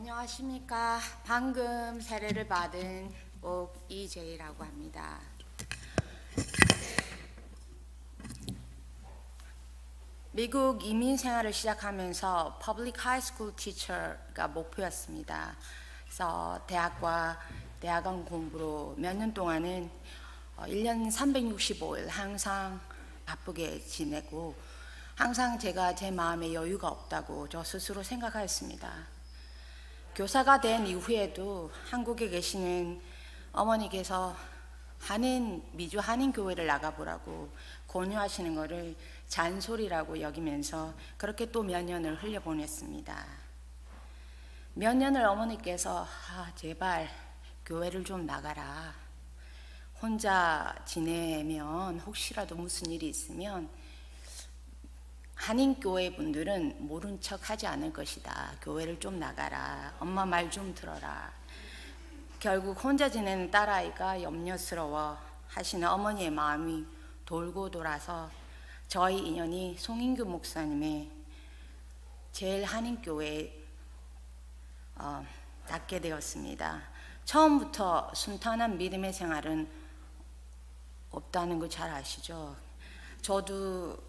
안녕하십니까. 방금 세례를 받은 옥이제이라고 합니다. 미국 이민 생활을 시작하면서 퍼블릭 하이스쿨 티처가 목표였습니다. 그래서 대학과 대학원 공부로 몇 년 동안은 1년 365일 항상 바쁘게 지내고 항상 제가 제 마음에 여유가 없다고 저 스스로 생각하였습니다. 교사가 된 이후에도 한국에 계시는 어머니께서 미주 한인 교회를 나가보라고 권유하시는 것을 잔소리라고 여기면서 그렇게 또 몇 년을 흘려보냈습니다. 몇 년을 어머니께서 제발 교회를 좀 나가라. 혼자 지내면 혹시라도 무슨 일이 있으면 한인교회 분들은 모른 척 하지 않을 것이다. 교회를 좀 나가라. 엄마 말 좀 들어라. 결국 혼자 지내는 딸아이가 염려스러워 하시는 어머니의 마음이 돌고 돌아서 저희 인연이 송인규 목사님의 제일 한인교회에 닿게 되었습니다. 처음부터 순탄한 믿음의 생활은 없다는 거 잘 아시죠? 저도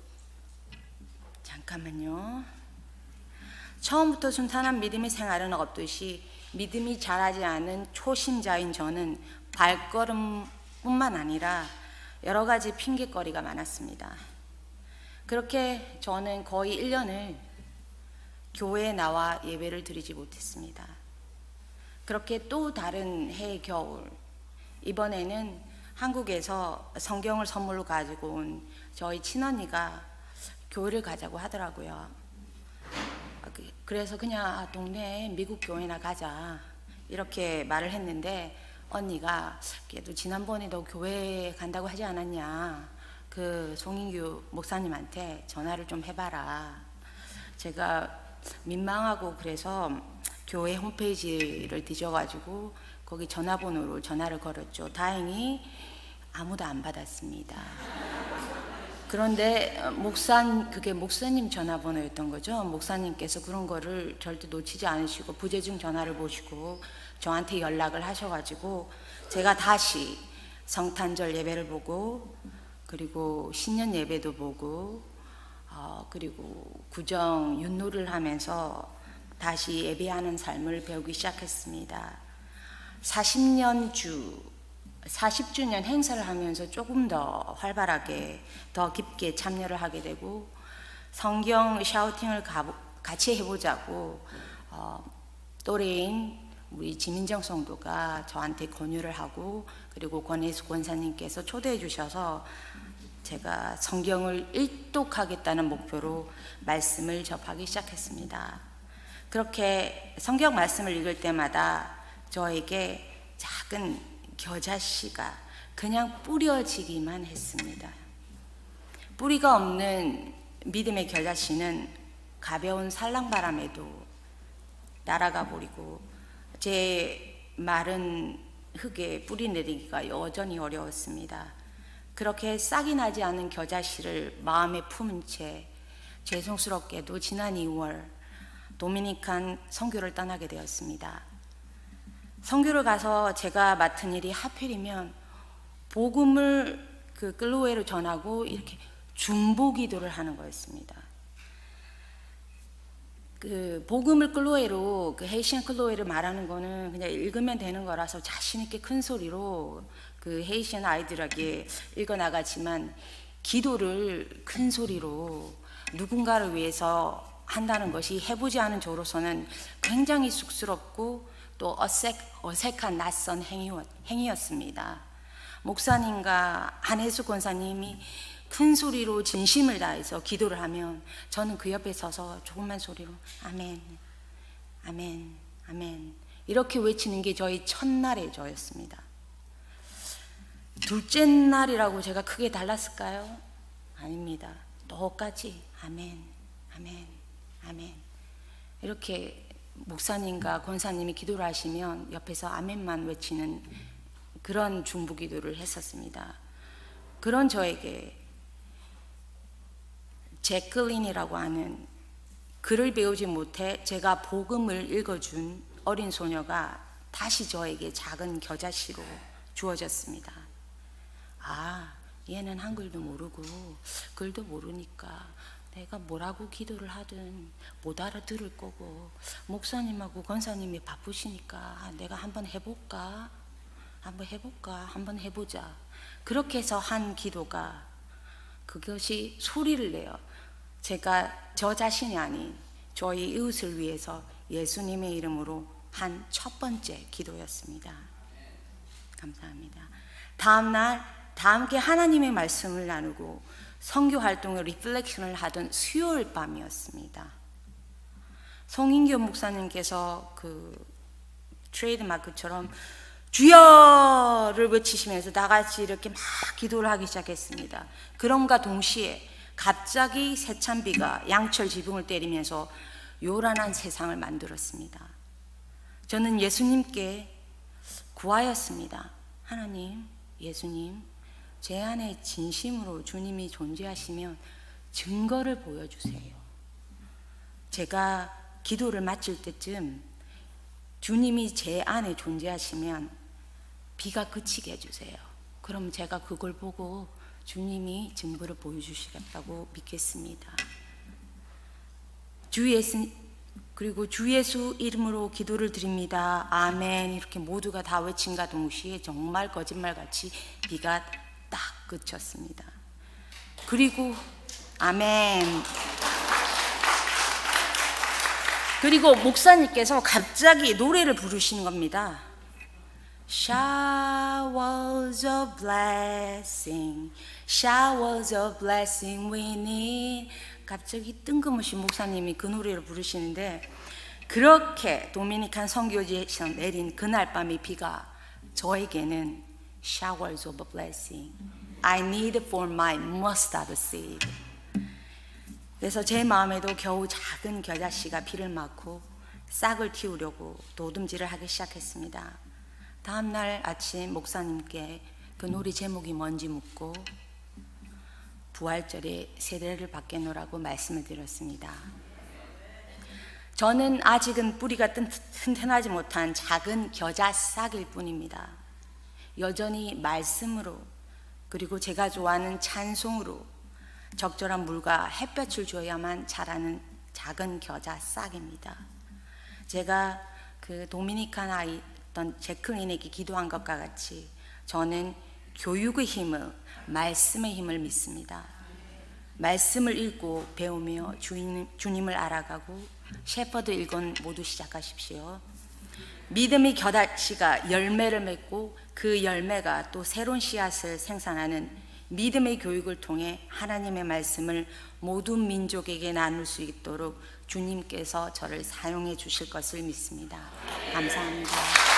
잠깐만요. 처음부터 순탄한 믿음의 생활은 없듯이 믿음이 자라지 않은 초심자인 저는 발걸음뿐만 아니라 여러 가지 핑계거리가 많았습니다. 그렇게 저는 거의 1년을 교회에 나와 예배를 드리지 못했습니다. 그렇게 또 다른 해 겨울, 이번에는 한국에서 성경을 선물로 가지고 온 저희 친언니가 교회를 가자고 하더라고요. 그래서 그냥 동네에 미국 교회나 가자 이렇게 말을 했는데 언니가 그래도 지난번에도 교회 간다고 하지 않았냐, 그 송인규 목사님한테 전화를 좀 해봐라. 제가 민망하고 그래서 교회 홈페이지를 뒤져가지고 거기 전화번호로 전화를 걸었죠. 다행히 아무도 안 받았습니다. 그런데 그게 목사님 전화번호였던 거죠. 목사님께서 그런 거를 절대 놓치지 않으시고 부재중 전화를 보시고 저한테 연락을 하셔가지고 제가 다시 성탄절 예배를 보고 그리고 신년 예배도 보고 그리고 구정 윷놀이를 하면서 다시 예배하는 삶을 배우기 시작했습니다. 40주년 행사를 하면서 조금 더 활발하게 더 깊게 참여를 하게 되고 성경 샤우팅을 같이 해보자고 또래인 우리 지민정 성도가 저한테 권유를 하고 그리고 권혜수 권사님께서 초대해 주셔서 제가 성경을 일독하겠다는 목표로 말씀을 접하기 시작했습니다. 그렇게 성경 말씀을 읽을 때마다 저에게 작은 겨자씨가 그냥 뿌려지기만 했습니다. 뿌리가 없는 믿음의 겨자씨는 가벼운 살랑바람에도 날아가 버리고 제 마른 흙에 뿌리 내리기가 여전히 어려웠습니다. 그렇게 싹이 나지 않은 겨자씨를 마음에 품은 채 죄송스럽게도 지난 2월 도미니칸 선교를 떠나게 되었습니다. 선교를 가서 제가 맡은 일이 하필이면 복음을 그 클로에로 전하고 이렇게 중보기도를 하는 거였습니다. 그 복음을 클로에로 그 헤이시안 클로에를 말하는 거는 그냥 읽으면 되는 거라서 자신 있게 큰 소리로 그 헤이시안 아이들에게 읽어 나가지만 기도를 큰 소리로 누군가를 위해서 한다는 것이 해보지 않은 저로서는 굉장히 쑥스럽고 또 어색한 낯선 행위였습니다. 목사님과 한혜수 권사님이 큰 소리로 진심을 다해서 기도를 하면 저는 그 옆에 서서 조그만 소리로 아멘, 아멘, 아멘 이렇게 외치는 게 저희 첫날의 저였습니다. 둘째 날이라고 제가 크게 달랐을까요? 아닙니다. 똑같이 아멘, 아멘, 아멘 이렇게 목사님과 권사님이 기도를 하시면 옆에서 아멘만 외치는 그런 중보기도를 했었습니다. 그런 저에게 제클린이라고 하는 글을 배우지 못해 제가 복음을 읽어준 어린 소녀가 다시 저에게 작은 겨자씨로 주어졌습니다. 아, 얘는 한글도 모르고 글도 모르니까 내가 뭐라고 기도를 하든 못 알아들을 거고, 목사님하고 권사님이 바쁘시니까 내가 한번 해볼까? 한번 해보자. 그렇게 해서 한 기도가, 그것이 소리를 내요. 제가 저 자신이 아닌 저희 이웃을 위해서 예수님의 이름으로 한 첫 번째 기도였습니다. 감사합니다. 다음날 다 함께 하나님의 말씀을 나누고 선교 활동을 리플렉션을 하던 수요일 밤이었습니다. 송인교 목사님께서 그 트레이드마크처럼 주여를 외치시면서 다 같이 이렇게 막 기도를 하기 시작했습니다. 그럼과 동시에 갑자기 세찬비가 양철 지붕을 때리면서 요란한 세상을 만들었습니다. 저는 예수님께 구하였습니다. 하나님, 예수님, 제 안에 진심으로 주님이 존재하시면 증거를 보여주세요. 제가 기도를 마칠 때쯤 주님이 제 안에 존재하시면 비가 그치게 해주세요. 그럼 제가 그걸 보고 주님이 증거를 보여주시겠다고 믿겠습니다. 그리고 주 예수 이름으로 기도를 드립니다. 아멘. 이렇게 모두가 다 외친과 동시에 정말 거짓말같이 비가 딱 그쳤습니다. 그리고 아멘. 그리고 목사님께서 갑자기 노래를 부르시는 겁니다. Showers of blessing, showers of blessing we need. 갑자기 뜬금없이 목사님이 그 노래를 부르시는데, 그렇게 도미니칸 선교지에서 내린 그날 밤의 비가 저에게는 showers of blessing, I need for my mustard seed. 그래서 제 마음에도 겨우 작은 겨자씨가 비를 맞고 싹을 틔우려고 도둠질을 하기 시작했습니다. 다음날 아침 목사님께 그 노래 제목이 뭔지 묻고 부활절에 세례를 받겠노라고 말씀을 드렸습니다. 저는 아직은 뿌리가 튼튼하지 못한 작은 겨자 싹일 뿐입니다. 여전히 말씀으로, 그리고 제가 좋아하는 찬송으로 적절한 물과 햇볕을 줘야만 자라는 작은 겨자 싹입니다. 제가 그 도미니칸 아이였던 제클린에게 기도한 것과 같이 저는 교육의 힘을, 말씀의 힘을 믿습니다. 말씀을 읽고 배우며 주님을 알아가고 셰퍼드 일권 모두 시작하십시오. 믿음의 겨자씨가 열매를 맺고 그 열매가 또 새로운 씨앗을 생산하는 믿음의 교육을 통해 하나님의 말씀을 모든 민족에게 나눌 수 있도록 주님께서 저를 사용해 주실 것을 믿습니다. 감사합니다.